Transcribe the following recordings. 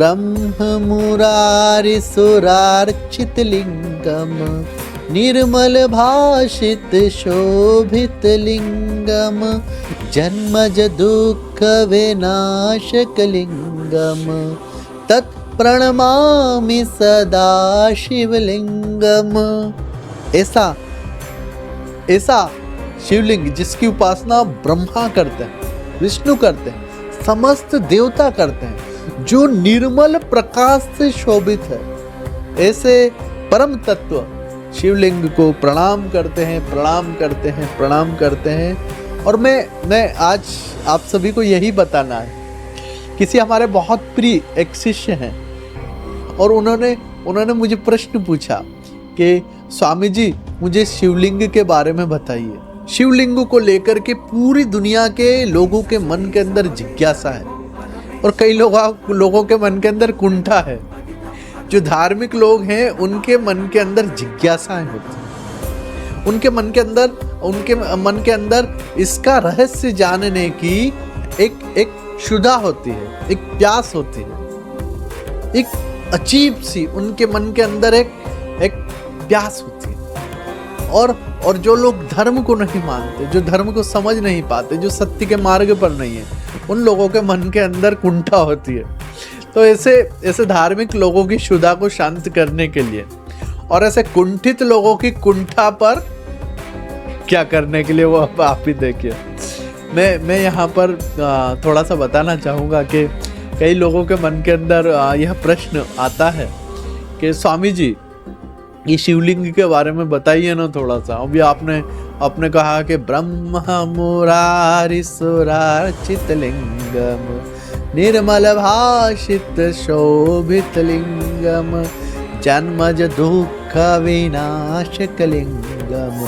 ब्रह्म मुरारी सुरार्चित लिंगम निर्मल भाषित शोभित लिंगम जन्मज दुःख विनाशक लिंगम तत्प्रणमामि सदा शिवलिंगम। ऐसा शिवलिंग जिसकी उपासना ब्रह्मा करते हैं, विष्णु करते हैं, समस्त देवता करते हैं, जो निर्मल प्रकाश से शोभित है, ऐसे परम तत्व शिवलिंग को प्रणाम करते हैं, प्रणाम करते हैं, प्रणाम करते हैं। और मैं आज आप सभी को यही बताना है। किसी हमारे बहुत प्रिय एक शिष्य हैं और उन्होंने मुझे प्रश्न पूछा कि स्वामी जी मुझे शिवलिंग के बारे में बताइए। शिवलिंग को लेकर के पूरी दुनिया के लोगों के मन के अंदर जिज्ञासा है और कई लोगों के मन के अंदर कुंठा है। जो धार्मिक लोग हैं उनके मन के अंदर जिज्ञासाएं होती हैं, उनके मन के अंदर इसका रहस्य जानने की एक क्षुधा होती है, एक प्यास होती है, एक अजीब सी उनके मन के अंदर एक प्यास होती है। और जो लोग धर्म को नहीं मानते, जो धर्म को समझ नहीं पाते, जो सत्य के मार्ग पर नहीं है, उन लोगों के मन के अंदर कुंठा होती है। तो ऐसे धार्मिक लोगों की क्षुधा को शांत करने के लिए और ऐसे कुंठित लोगों की कुंठा पर क्या करने के लिए वो आप ही देखिए। मैं यहाँ पर थोड़ा सा बताना चाहूँगा कि कई लोगों के मन के अंदर यह प्रश्न आता है कि स्वामी जी ये शिवलिंग के बारे में बताइए ना थोड़ा सा। अभी आपने कहा कि ब्रह्म मुरारी सुरार्चित लिंगम निर्मल भाषित शोभित लिंगम जन्मज दुःख विनाशक लिंगम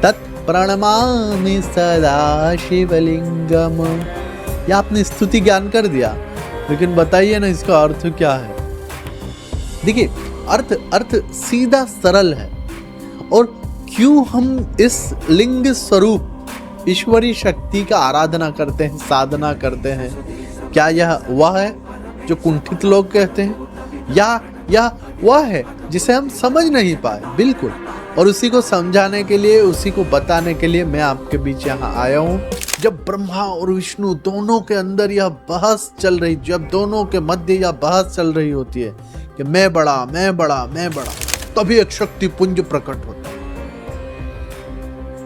तत्प्रणमामि सदा शिवलिंगम। ये आपने स्तुति ज्ञान कर दिया, लेकिन बताइए ना इसका अर्थ क्या है। देखिए अर्थ सीधा सरल है। और क्यों हम इस लिंग स्वरूप ईश्वरी शक्ति का आराधना करते हैं, साधना करते हैं? क्या यह वह है जो कुंठित लोग कहते हैं, या वह है जिसे हम समझ नहीं पाए? बिल्कुल। और उसी को समझाने के लिए, उसी को बताने के लिए मैं आपके बीच यहाँ आया हूँ। जब ब्रह्मा और विष्णु दोनों के अंदर यह बहस चल रही, जब दोनों के मध्य यह बहस चल रही होती है कि मैं बड़ा, तभी एक शक्ति पुंज प्रकट होता है।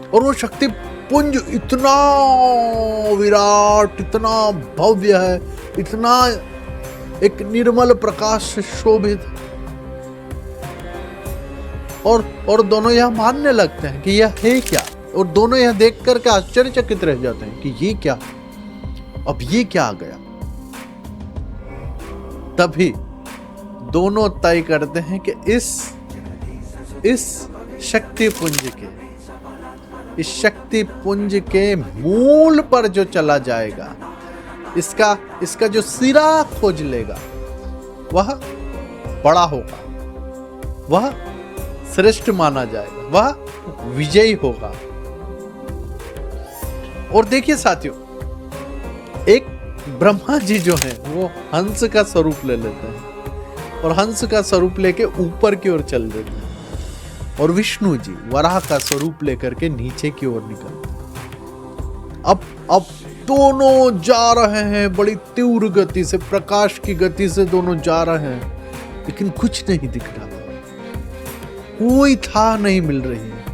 और वो शक्ति पुंज इतना विराट, इतना भव्य है, इतना एक निर्मल प्रकाश से शोभित। और दोनों यह मानने लगते हैं कि यह है क्या, और दोनों यह देख करके आश्चर्यचकित रह जाते हैं कि ये क्या, अब ये क्या आ गया। तभी दोनों तय करते हैं कि इस शक्ति पुंज के मूल पर जो चला जाएगा, इसका जो सिरा खोज लेगा, वह बड़ा होगा, वह श्रेष्ठ माना जाएगा, वह विजयी होगा। और देखिए साथियों, एक ब्रह्मा जी जो हैं वो हंस का स्वरूप ले लेते हैं और हंस का स्वरूप लेके ऊपर की ओर चल देते हैं, और विष्णु जी वराह का स्वरूप लेकर के नीचे की ओर निकलते हैं। अब दोनों जा रहे हैं बड़ी तीव्र गति से, प्रकाश की गति से दोनों जा रहे हैं, लेकिन कुछ नहीं दिख रहा, कोई था नहीं मिल रही है,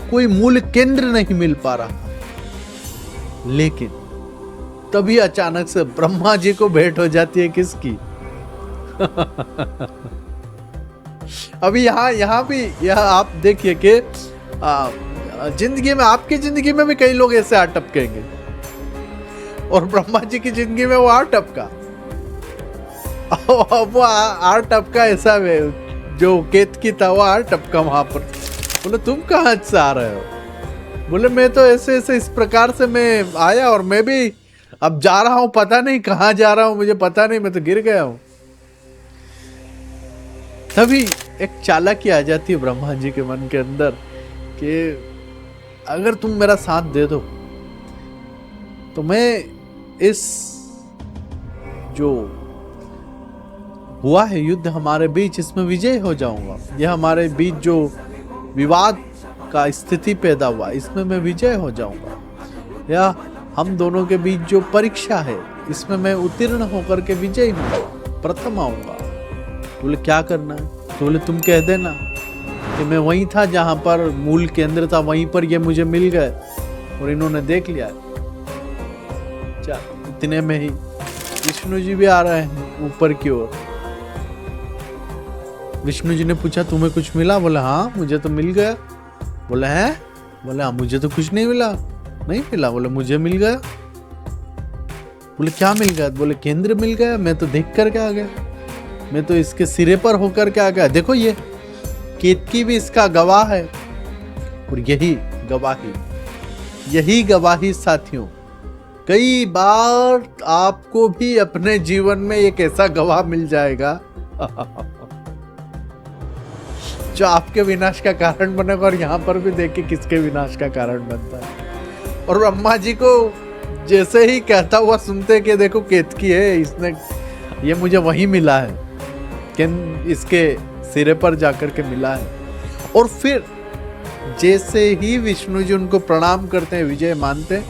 कोई मूल केंद्र नहीं मिल पा रहा। लेकिन तभी अचानक से ब्रह्मा जी को भेंट हो जाती है किसकी? अभी यहाँ भी यह आप देखिए कि जिंदगी में, आपकी जिंदगी में भी कई लोग ऐसे अटपकेंगे, और ब्रह्मा जी की जिंदगी में वो अटपका, वो अटपका ऐसा जो केतकी था वो अटपका वहां पर। बोले तुम कहाँ से आ रहे हो? बोले मैं तो ऐसे इस प्रकार से मैं आया, और मैं भी अब जा रहा हूं, पता नहीं कहाँ जा रहा हूं, मुझे पता नहीं, मैं तो गिर गया हूं। तभी एक चालाकी आ जाती है ब्रह्मा जी के मन के अंदर कि अगर तुम मेरा साथ दे दो तो मैं इस जो हुआ है युद्ध हमारे बीच, इसमें विजय हो जाऊंगा। यह हमारे बीच जो विवाद का स्थिति पैदा हुआ, इसमें मैं विजय हो जाऊंगा। या हम दोनों के बीच जो परीक्षा है, इसमें मैं उत्तीर्ण होकर के विजयी हूँ, प्रथम आऊंगा। बोले क्या करना है? तो बोले तुम कह देना कि मैं वहीं था जहां पर मूल केंद्र था, वहीं पर ये मुझे मिल गए और इन्होंने देख लिया। इतने में ही विष्णु जी भी आ रहे हैं ऊपर की ओर। विष्णु जी ने पूछा तुम्हें कुछ मिला? बोले हाँ मुझे तो मिल गया। बोले हैं? बोले हाँ मुझे तो कुछ नहीं मिला। नहीं मिला? बोले मुझे मिल गया। बोले क्या मिल गया? बोले केंद्र मिल गया, मैं तो देख करके आ गया, मैं तो इसके सिरे पर होकर के आ गया। देखो ये केतकी भी इसका गवाह है। और यही गवाही साथियों, कई बार आपको भी अपने जीवन में एक ऐसा गवाह मिल जाएगा जो आपके विनाश का कारण बनेगा। और यहाँ पर भी देखिए किसके विनाश का कारण बनता है। और ब्रह्मा जी को जैसे ही कहता हुआ सुनते कि देखो केतकी है, इसने ये मुझे वही मिला है, कि इसके सिरे पर जाकर के मिला है। और फिर जैसे ही विष्णु जी उनको प्रणाम करते हैं, विजय मानते हैं,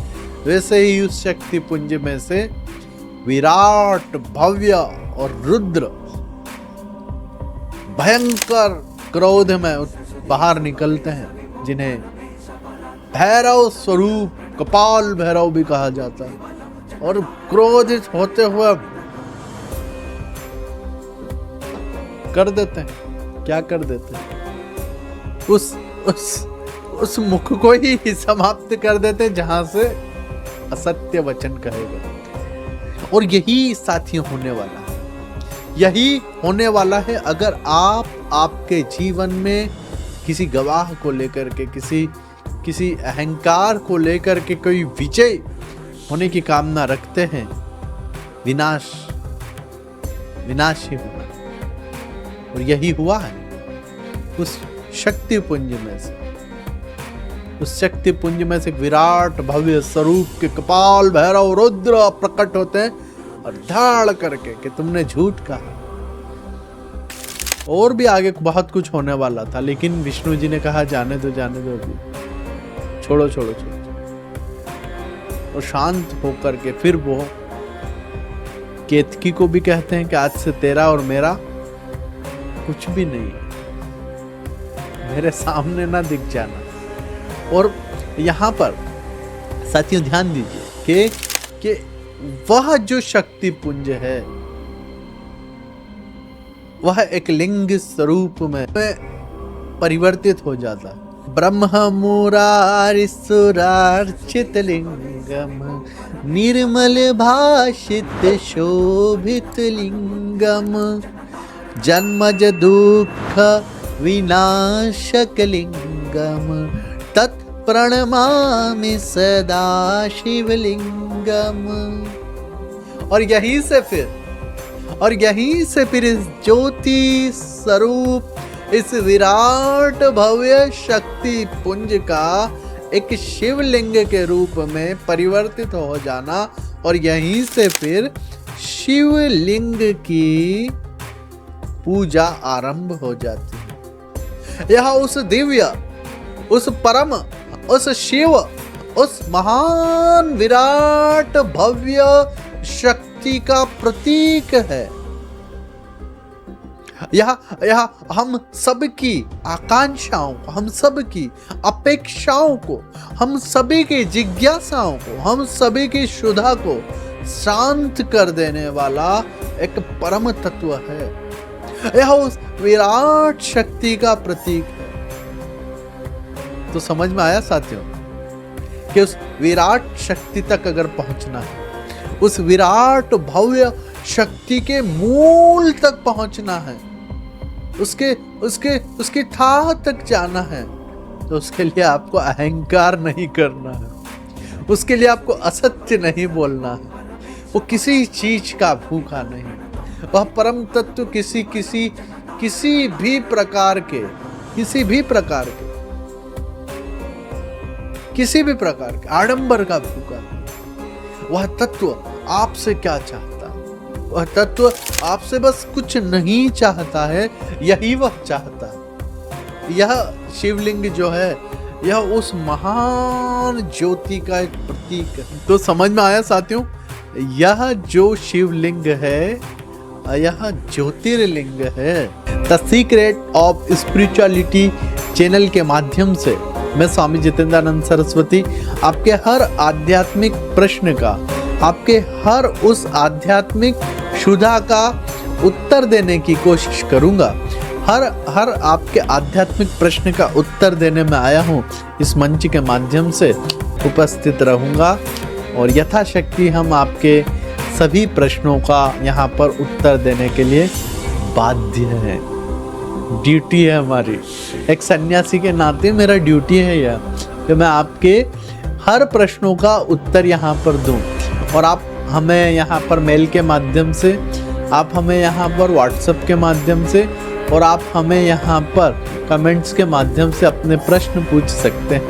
वैसे ही उस शक्ति पुंज में से विराट, भव्य और रुद्र भयंकर क्रोध में बाहर निकलते हैं, जिन्हें भैरव स्वरूप, कपाल भैरव भी कहा जाता है। और क्रोधित होते हुए कर देते हैं, क्या कर देते हैं? उस मुख को ही समाप्त कर देते हैं जहां से असत्य वचन कहेगा। और यही साथियों होने वाला है, यही होने वाला है। अगर आप आपके जीवन में किसी गवाह को लेकर के, किसी अहंकार को लेकर के कोई विजय होने की कामना रखते हैं, विनाश ही होगा। और यही हुआ है उस शक्ति पुंज में से। उस शक्ति पुंज में से विराट भव्य स्वरूप के कपाल भैरव रुद्र प्रकट होते हैं और धाड़ करके कि तुमने झूठ कहा। और भी आगे बहुत कुछ होने वाला था, लेकिन विष्णु जी ने कहा जाने दो अभी, छोड़ो। और शांत होकर के फिर वो केतकी को भी कहते हैं कि आज से तेरा और मेरा कुछ भी नहीं, मेरे सामने ना दिख जाना। और यहाँ पर साथियों ध्यान दीजिए कि वह जो शक्ति पुंज है, वह एक लिंग स्वरूप में परिवर्तित हो जाता है। ब्रह्म मुरारि सुरार्चित लिंगम, निर्मल भाषित शोभित लिंगम, जन्मज दुख विनाशक लिंगम, तत्प्रणमामि सदा शिवलिंगम। और यहीं से फिर इस ज्योति स्वरूप, इस विराट भव्य शक्ति पुंज का एक शिवलिंग के रूप में परिवर्तित हो जाना। और यहीं से फिर शिवलिंग की पूजा आरंभ हो जाती है। यह उस दिव्य, उस परम, उस शिव, उस महान विराट भव्य शक्ति का प्रतीक है। यह हम सबकी आकांक्षाओं को, हम सबकी अपेक्षाओं को, हम सभी की जिज्ञासाओं को, हम सभी की क्षुधा को शांत कर देने वाला एक परम तत्व है। यह उस विराट शक्ति का प्रतीक है। तो समझ में आया साथियों कि उस विराट शक्ति तक अगर पहुंचना है, उस विराट भव्य शक्ति के मूल तक पहुंचना है, उसके थाह तक जाना है, तो उसके लिए आपको अहंकार नहीं करना है, उसके लिए आपको असत्य नहीं बोलना है। वो किसी चीज का भूखा नहीं, वह परम तत्व किसी भी प्रकार के आडंबर का भूखा नहीं। वह तत्व आपसे क्या चाहता है, तत्व आपसे बस कुछ नहीं चाहता है, यही वह चाहता है। यह शिवलिंग जो है यह उस महान ज्योति का एक प्रतीक है। तो समझ में आया साथियों, यह जो शिवलिंग है यह ज्योतिर्लिंग है। The secret of spirituality channel के माध्यम से मैं स्वामी जितेंद्रानंद सरस्वती आपके हर आध्यात्मिक प्रश्न का, आपके हर उस आध्यात्मिक क्षुधा का उत्तर देने की कोशिश करूंगा। हर आपके आध्यात्मिक प्रश्न का उत्तर देने में आया हूँ। इस मंच के माध्यम से उपस्थित रहूंगा और यथाशक्ति हम आपके सभी प्रश्नों का यहाँ पर उत्तर देने के लिए बाध्य हैं। ड्यूटी है हमारी, एक सन्यासी के नाते मेरा ड्यूटी है यह कि मैं आपके हर प्रश्नों का उत्तर यहाँ पर दूं। और आप हमें यहाँ पर मेल के माध्यम से, आप हमें यहाँ पर व्हाट्सएप के माध्यम से, और आप हमें यहाँ पर कमेंट्स के माध्यम से अपने प्रश्न पूछ सकते हैं।